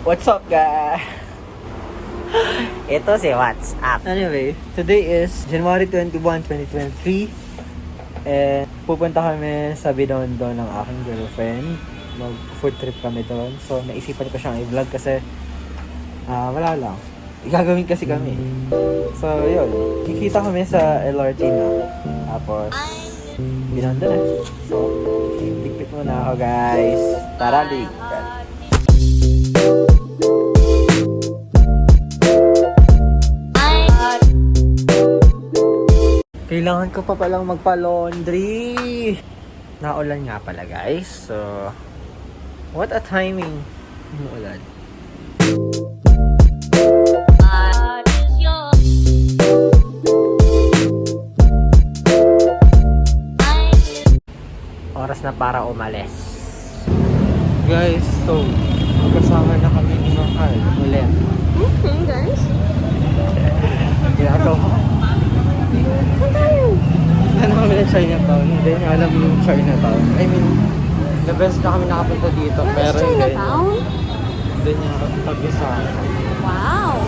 What's up, guys? Ito si What's Up. Anyway, today is January 21, 2023. And pupunta kami sa Binondo ng aking girlfriend. Mag-food trip kami doon. So, naisipan ko siyang i-vlog kasi wala lang. Igagawin kasi kami. So, yun. Kikita kami sa LRT na. Tapos, Binondo na. So, ligpit muna ako, guys. Tara, ligpit. Kailangan ko pa palang magpa-laundry. Naulan nga pala, guys. So, what a timing. Umuulan. Oras na para umalis. Guys, so, magkasama na kami ni Mahal. Ulit. Guys. Ginagawa. Ano kami ng Chinatown? Hindi niya alam yung Chinatown. I mean, the best na kami nakapunta dito. Pero Chinatown? Hindi niya pag-isa. Wow!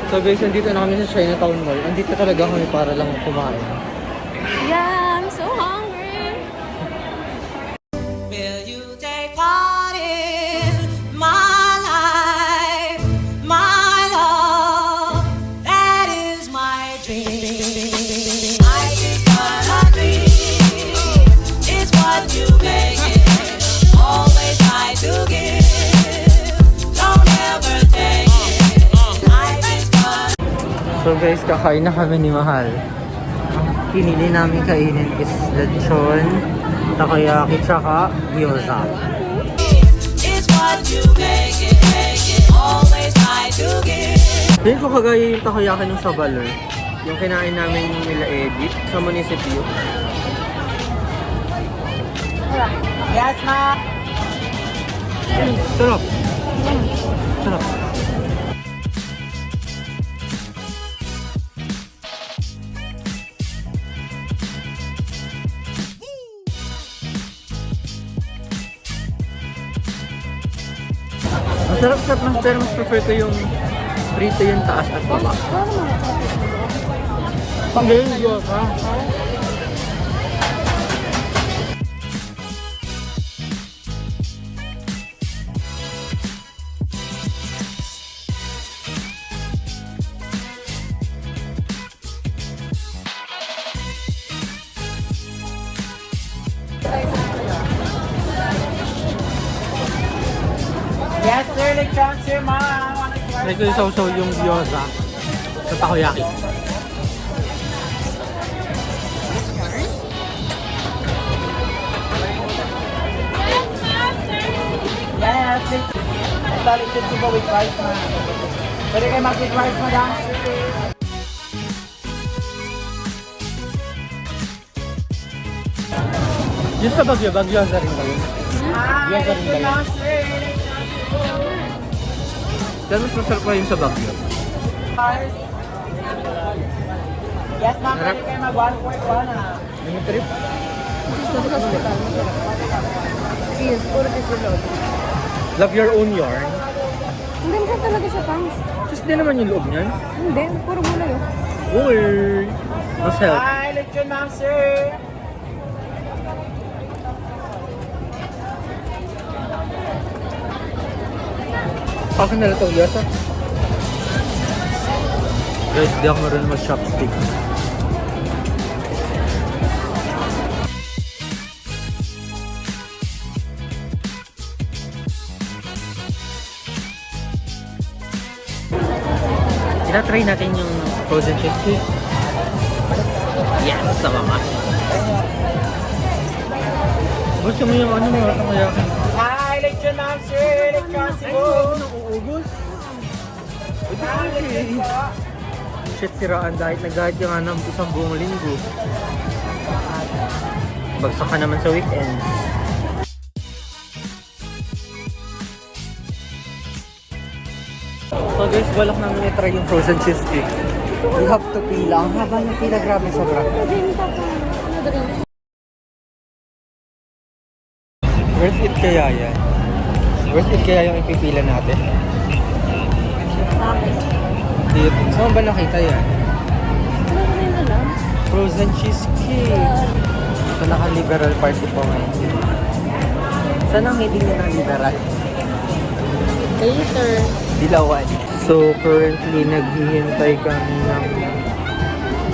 So guys, nandito na kami sa Chinatown Mall. Nandito talaga kami para lang kumain. Yeah, I'm so hungry. Will you take part in my life, my love? That is my dream. I just wanna dream. It's what you make it. Always try to give. Don't ever take it. I just wanna. So guys, kakain na kami ni Mahal. Ang pinili namin kainin is lechon, takoyaki, tsaka gyoza. It's what you make it. Always try to give. Hindi ko kagaya yung takoyaki ng sa Balor. Yung kinain namin nila Edith sa munisipyo. Yes, ma! Sarap! Sarap! Masarap siya, pero mas prefer ko yung prito yung taas at baba. Pag-gayon yun, ha? Yes, sir. Lechon, sir, ma'am. Try ko yung sausaw yung gyoza sa takoyaki. Yes, ito lechon subo with rice, ma'am. Pwede kayo mag-with rice, madam. Yung sa Bagyo rin ba yun? Gyoza rin ba yun? Pero mas masarap pa yung sa Bagyo. Yes, ma'am. Pwede kayo mag-1.1, ha. Yung trip? Yes, puro kasi loob. Love your own yarn. Hindi mo talaga siya, Pangs. Tapos di naman yung loob niyan. Hindi, puro mula yun. Uy! Mas help. Hi, lechon, ma'am, sir. Akin na lang itong gyoza. Guys, di ako marunong mag-chopstick. Ina-try natin yung frozen cheesecake. Yes, sa mama. Gusto mo yung ano mga takoyaki? Hi, lechon, ma'am, sir. Lechon, subo. Nauubos. Okay. Shit, siraan dahil nag-guide ka nga ng isang buong linggo. Bagsak ka naman sa weekends. So guys, balak namin i-try yung frozen cheesecake. We have to pila. Ang haba ng pila, grabe sobra. Worth it kaya yan? Worth it kaya yung ipipila natin? Dito. Saan ba nakita yan? Ano ko na yun alam? Frozen cheesecake. Ito naka-liberal party po ngayon. Saan ang hindi nyo ng liberal? Later. Dilawan. So, currently, naghihintay kami ng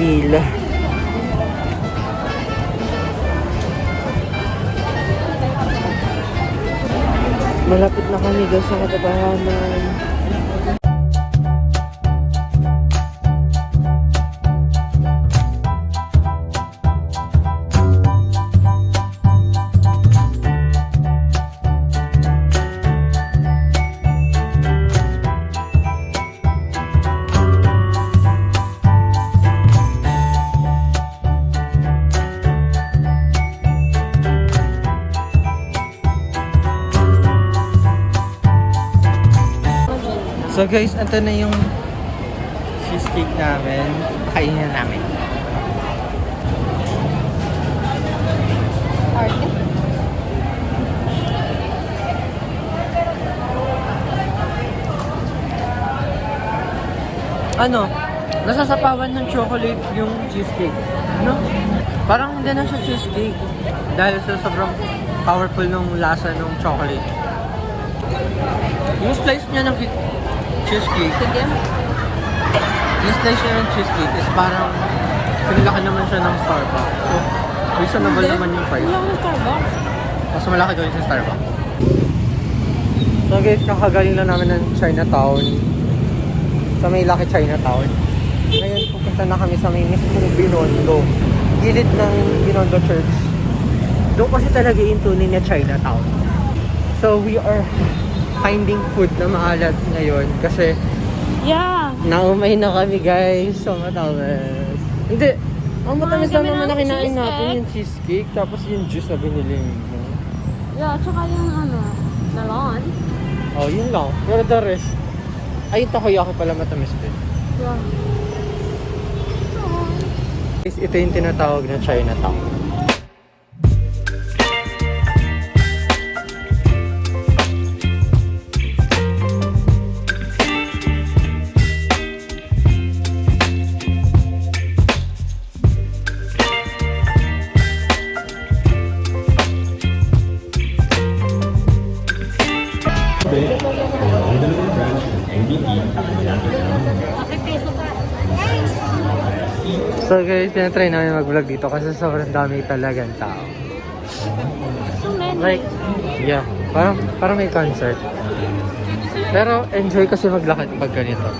pila. Malapit na kami guys sa katabahanan. So guys, ito na yung cheesecake namin. Kainin na namin. Arte. Ano? Nasasapawan ng chocolate yung cheesecake. Ano? Parang hindi na siya cheesecake. Dahil sa sobrang powerful nung lasa ng chocolate. Yung slice niya ng cheesecake. Sige. Yung slice niya ng cheesecake is parang pinilaki naman siya ng Starbucks. So, reasonable naman yung price. Wala akong Starbucks. Mas malaki gawin sa Starbucks. So guys, kakagaling lang namin ng Chinatown. Sa may Lucky Chinatown. Ngayon, pupunta na kami sa may mismong Binondo. Gilid ng Binondo Church. Doon kasi talaga yung tunay na Chinatown. So we are finding food na maalat ngayon kasi Yeah. naumay na kami guys. So matamis. Hindi. Ang matamis kami naman na ng kinain natin cheesecake. yung cheesecake tapos yung juice na binili mo. Yeah, tsaka yung melon. Oh, yun lang. Pero the rest, ay, takoyaki pala matamis din. Yeah. Guys, ito yung tinatawag na Chinatown. So guys, tinatry namin mag-vlog dito kasi sobrang dami talagang tao. So many. Like, yeah, parang may concert. Pero enjoy kasi maglakad pag ganito.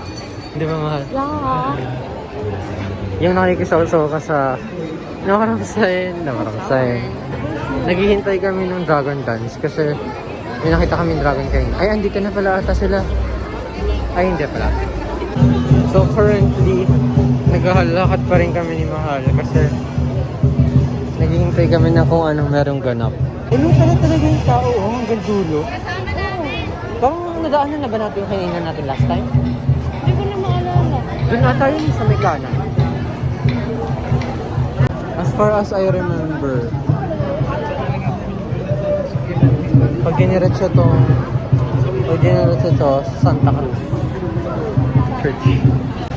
Hindi ba mahal? Yeah. Yung nakikisaw-saw ka sa namaramasayin. Naghihintay kami ng Dragon Dance kasi may nakita kami Dragon King. Ay, andito na pala ata sila. Ay, hindi pala. So currently, naghahalakad pa rin kami ni Mahal kasi naghihintay kami na kung anong merong ganap. Ulo pala talaga yung tao, oh, hanggang dulo. Parang nadaanan na ba natin yung kainan natin last time? Hindi ko na maalala. Doon ata yun sa may kanan. As far as I remember, pag giniretso to Santa Cruz Church.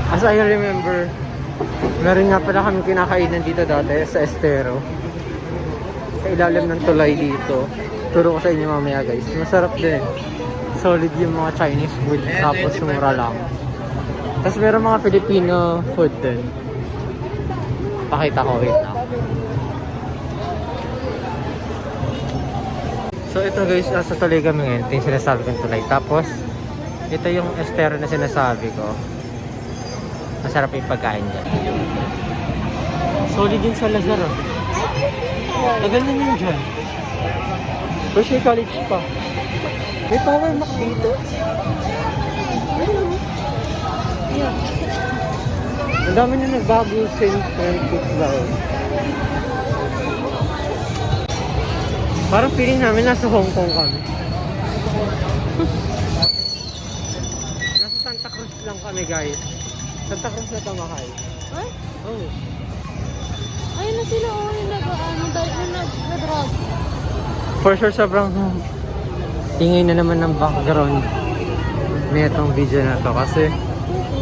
As I remember, meron nga pala kami kinakainan dito dati sa Estero. Sa ilalim ng tulay dito. Turo ko sa inyo mamaya guys. Masarap din. Solid yung mga Chinese food. Tapos mura lang. Tapos meron mga Filipino food din. Pakita ko, wait na. So ito guys, nasa tulay kami ngayon. Ito yung sinasabi kong tulay. Tapos, ito yung Estero na sinasabi ko. Masarap yung pagkain dyan. Solid din sa Lazaro. Tagal na yun dyan. First year college pa. May power mac dito. Yeah. Ang dami na nagbago since 2012. Parang feeling namin nasa Hong Kong kami. Nasa Santa Cruz lang kami guys. Santa Cruz na Tamakay. Ay? Oh. Ayun na sila, oh, yung nag-drug. For sure sobrang tingin na naman ng background nitong video na to kasi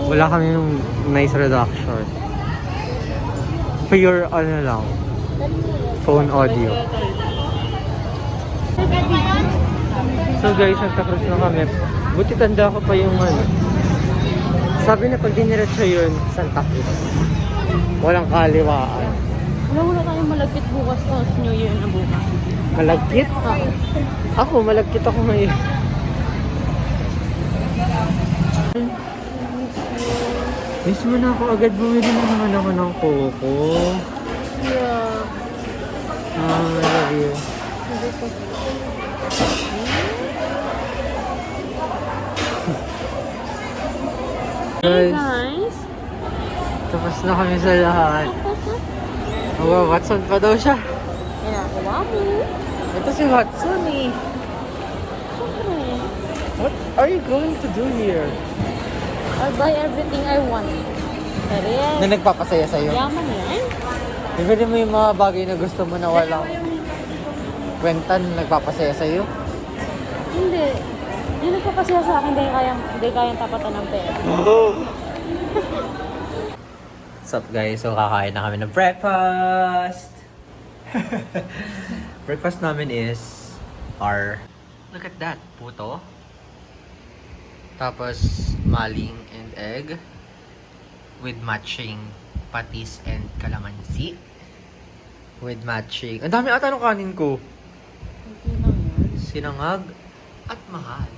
wala kami yung nice reduction. Pure ano lang, phone audio. So guys, nagta-cross na kami. Buti tanda ko pa yung ano. Sabi na pag diniretso yun, Santa Cruz. Walang kaliwaan. Wala tayong malagkit bukas to. New Year na bukas. Malagkit? Ako, malagkit ako ngayon. Miss mo na ako agad. Bumili na naman ako ng Coco. Yeah. I love you. Hey Guys, guys. tapos na kami sa lahat. Oh, Watson pa daw siya. Ginagawa mo. Ito si Watson eh. Siyempre. What are you going to do here? I'll buy everything I want. Pero yan. Na nagpapasaya sa'yo? Yaman yan. Bibili mo yung mga bagay na gusto mo na walang kwenta na nagpapasaya sa'yo? Hindi. Yun nagpapasaya sa akin. Hindi kayang tapatan ng pera. What's up guys? So kakain na kami ng breakfast! Breakfast namin is our... Look at that! Puto. Tapos maling and egg with matching patis and calamansi. With matching... Ang dami ata ng kanin ko! Sinangag at mahal.